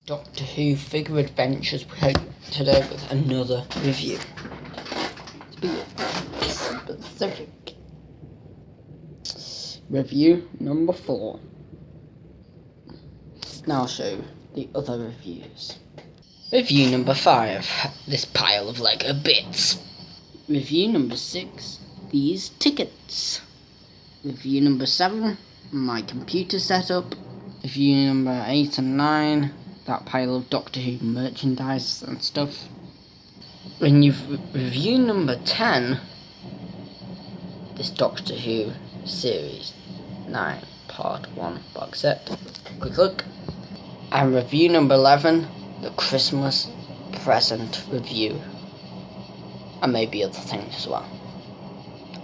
Doctor Who Figure Adventures. We're here today with another review. To be specific, review number 4. Now I'll show you the other reviews. Review number 5, this pile of Lego bits. Review number 6, these tickets. Review number 7, my computer setup. Review number 8 and 9, that pile of Doctor Who merchandise and stuff. Review number 10, this Doctor Who series 9 part 1 box set. Quick look. And review number 11, the Christmas present review. And maybe other things as well.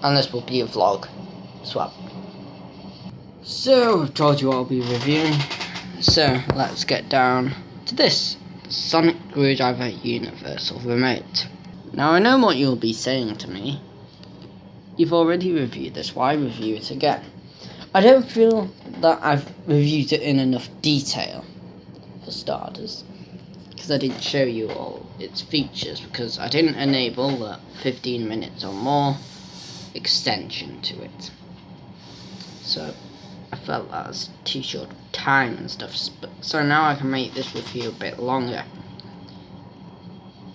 And this will be a vlog as well. So, I've told you what I'll be reviewing. So, let's get down to this. The Sonic Screwdriver Universal Remote. Now, I know what you'll be saying to me. You've already reviewed this, why review it again? I don't feel that I've reviewed it in enough detail, for starters. Because I didn't show you all its features, because I didn't enable the 15 minutes or more extension to it. So, I felt that was too short of time and stuff, so now I can make this review a bit longer.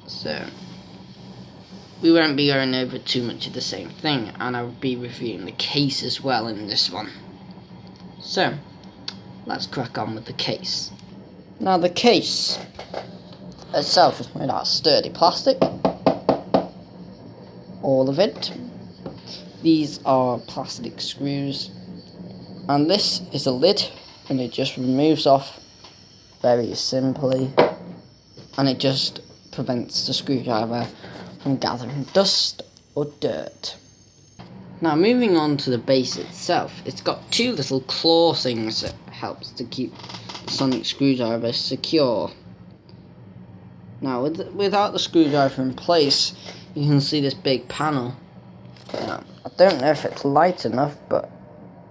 So, we won't be going over too much of the same thing, and I will be reviewing the case as well in this one. So, let's crack on with the case. Now the case itself is made out of sturdy plastic. All of it. These are plastic screws. And this is a lid, and it just removes off very simply, and it just prevents the screwdriver from gathering dust or dirt. Now moving on to the base itself, it's got two little claw things that helps to keep the sonic screwdriver secure. Now without the screwdriver in place, you can see this big panel. Now, I don't know if it's light enough, but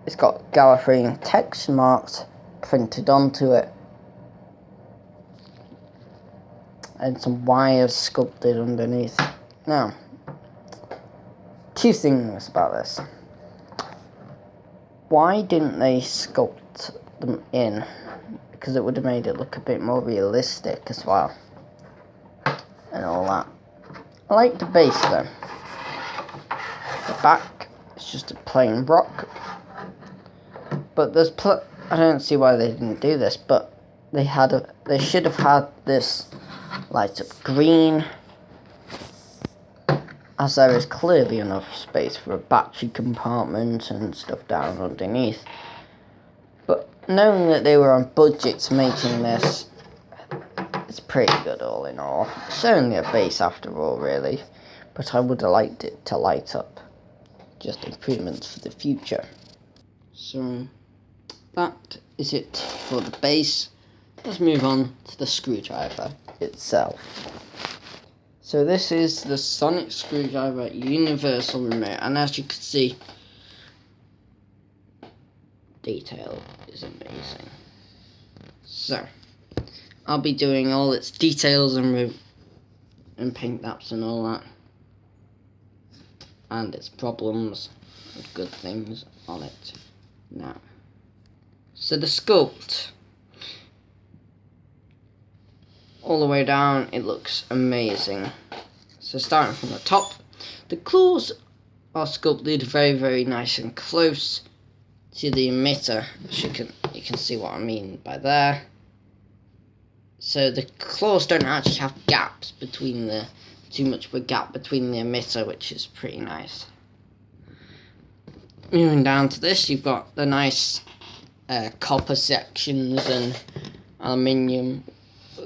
it's got Gallifreyan text marks printed onto it, and some wires sculpted underneath. Now, two things about this. Why didn't they sculpt them in? Because it would have made it look a bit more realistic as well, and all that. I like the base though. The back is just a plain rock. But there's I don't see why they didn't do this, but they should have had this light up green, as there is clearly enough space for a battery compartment and stuff down underneath. But knowing that they were on budgets making this, it's pretty good all in all. It's only a base after all, really, but I would have liked it to light up. Just improvements for the future. So that is it for the base. Let's move on to the screwdriver itself. So this is the Sonic Screwdriver Universal Remote, and as you can see, detail is amazing. So I'll be doing all its details and paint apps and all that, and its problems and good things on it now. So the sculpt, all the way down, it looks amazing. So starting from the top, the claws are sculpted very, very nice and close to the emitter. You can see what I mean by there. So the claws don't actually have gaps between too much of a gap between the emitter, which is pretty nice. Moving down to this, you've got the nice copper sections and aluminium.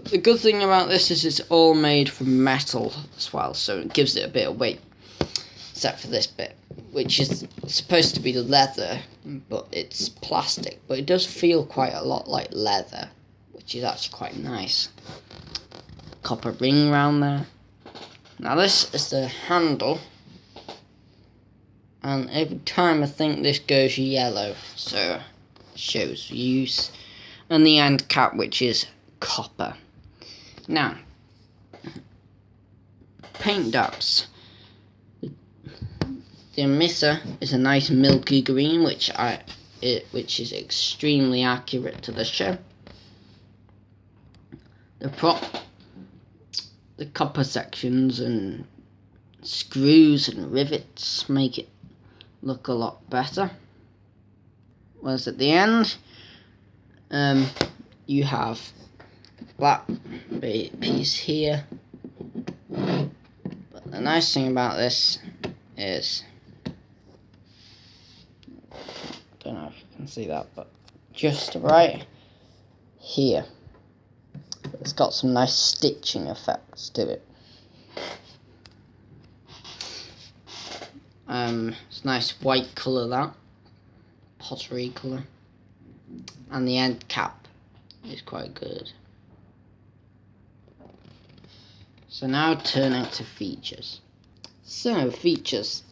The good thing about this is it's all made from metal as well, so it gives it a bit of weight, except for this bit, which is supposed to be leather, but it's plastic, but it does feel quite a lot like leather, which is actually quite nice. Copper ring around there. Now this is the handle, and every time I think this goes yellow, so it shows use. And the end cap, which is copper. Now, paint dabs. The emitter is a nice milky green, which is extremely accurate to the show. The copper sections and screws and rivets make it look a lot better. Whereas at the end, you have black piece here. But the nice thing about this is, I don't know if you can see that, but just right here, it's got some nice stitching effects to it. It's a nice white colour, that pottery colour, and the end cap is quite good. So now turning to features. So features.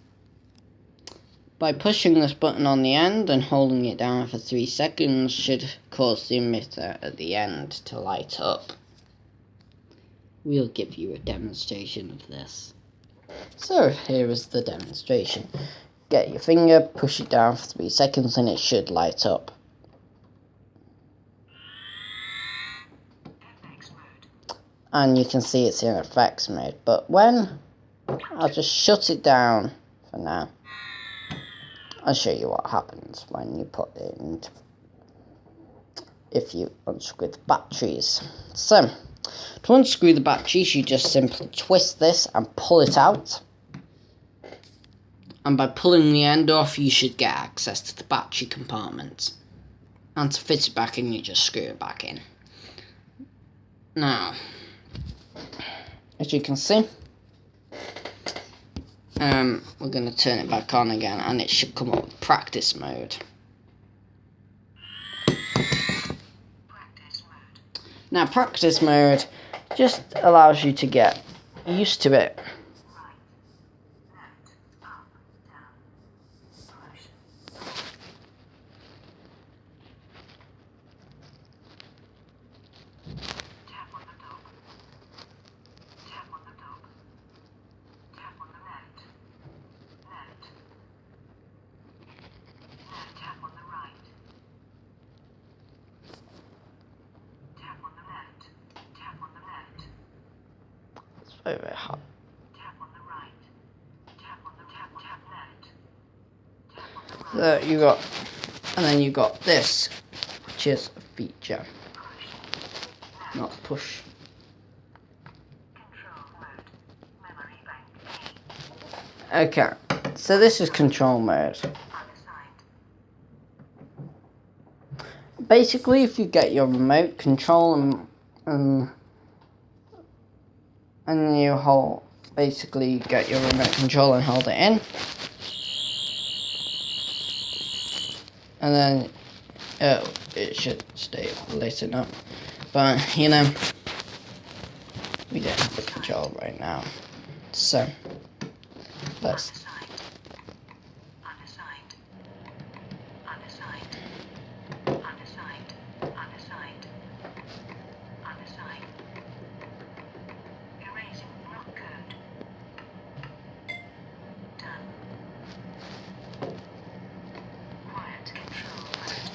By pushing this button on the end and holding it down for 3 seconds should cause the emitter at the end to light up. We'll give you a demonstration of this. So here is the demonstration. Get your finger, push it down for 3 seconds and it should light up. And you can see it's in effects mode, but I'll just shut it down for now. I'll show you what happens when you put it in, if you unscrew the batteries. So, to unscrew the batteries, you just simply twist this and pull it out. And by pulling the end off, you should get access to the battery compartment. And to fit it back in, you just screw it back in. Now, as you can see, we're going to turn it back on again and it should come up with practice mode. Now practice mode just allows you to get used to it. Very hot. So you got, and then you got this, which is a feature, not push. Okay, so this is control mode. Basically, if you get your remote control and you hold, basically get your remote control and hold it in, and then it should stay lit up, but you know, we don't have the control right now, so let's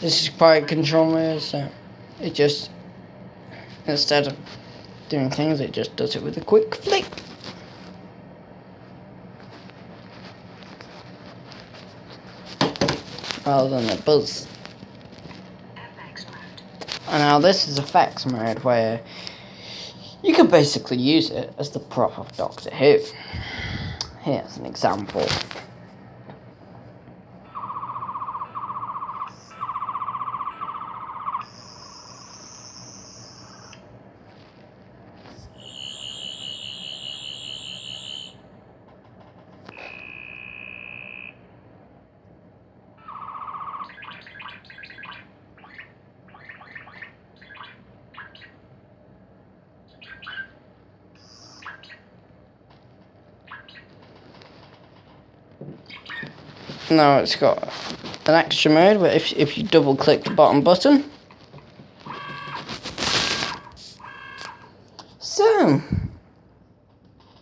this is quiet control mode, so it just, instead of doing things, it just does it with a quick flick. Rather than a buzz. And now this is effects mode, where you can basically use it as the prop of Doctor Who. Here's an example. Now it's got an extra mode where if you double click the bottom button, So,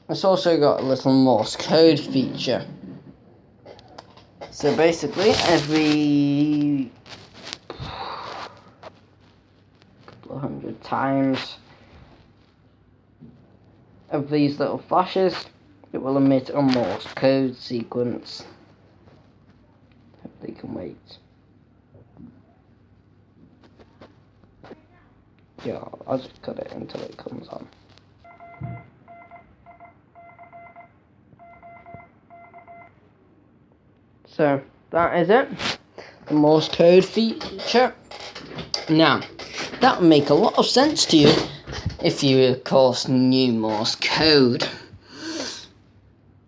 it's also got a little Morse code feature. So basically, every couple of 100 times of these little flashes, it will emit a Morse code sequence. Hope they can wait. Yeah, I'll just cut it until it comes on. So, that is it. The Morse code feature. Now, that would make a lot of sense to you if you, of course, knew Morse code.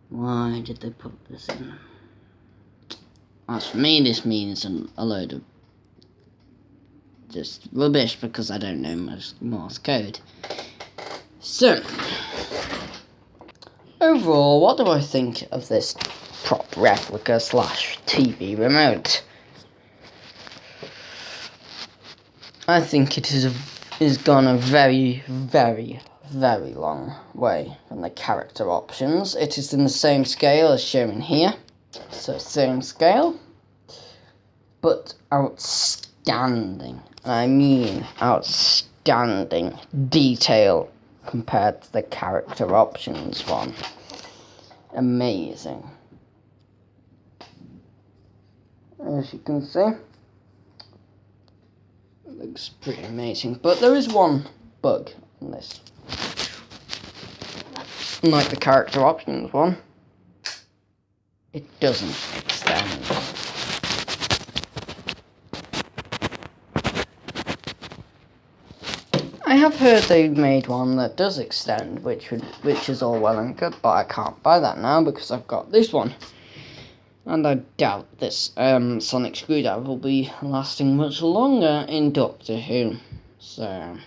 Why did they put this in? As for me, this means a load of just rubbish because I don't know Morse code. So, overall, what do I think of this prop replica / TV remote? I think it is gone a very, very, very long way from the character options. It is in the same scale as shown here. So same scale, but outstanding. I mean outstanding detail compared to the character options one. Amazing. As you can see, it looks pretty amazing. But there is one bug in this. Unlike the character options one, it doesn't extend. I have heard they made one that does extend, which is all well and good, but I can't buy that now because I've got this one. And I doubt this sonic screwdriver will be lasting much longer in Doctor Who. So,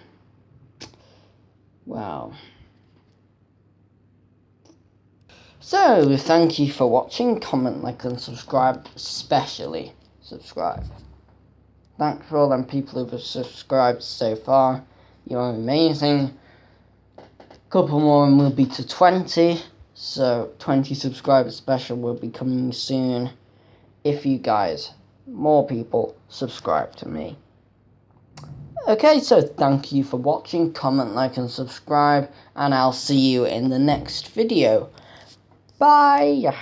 wow. So, thank you for watching. Comment, like, and subscribe. Especially subscribe. Thanks for all them people who have subscribed so far. You're amazing. A couple more and we'll be to 20. So 20 subscribers special will be coming soon. If you guys, more people, subscribe to me. Okay, so thank you for watching. Comment, like, and subscribe. And I'll see you in the next video. Bye.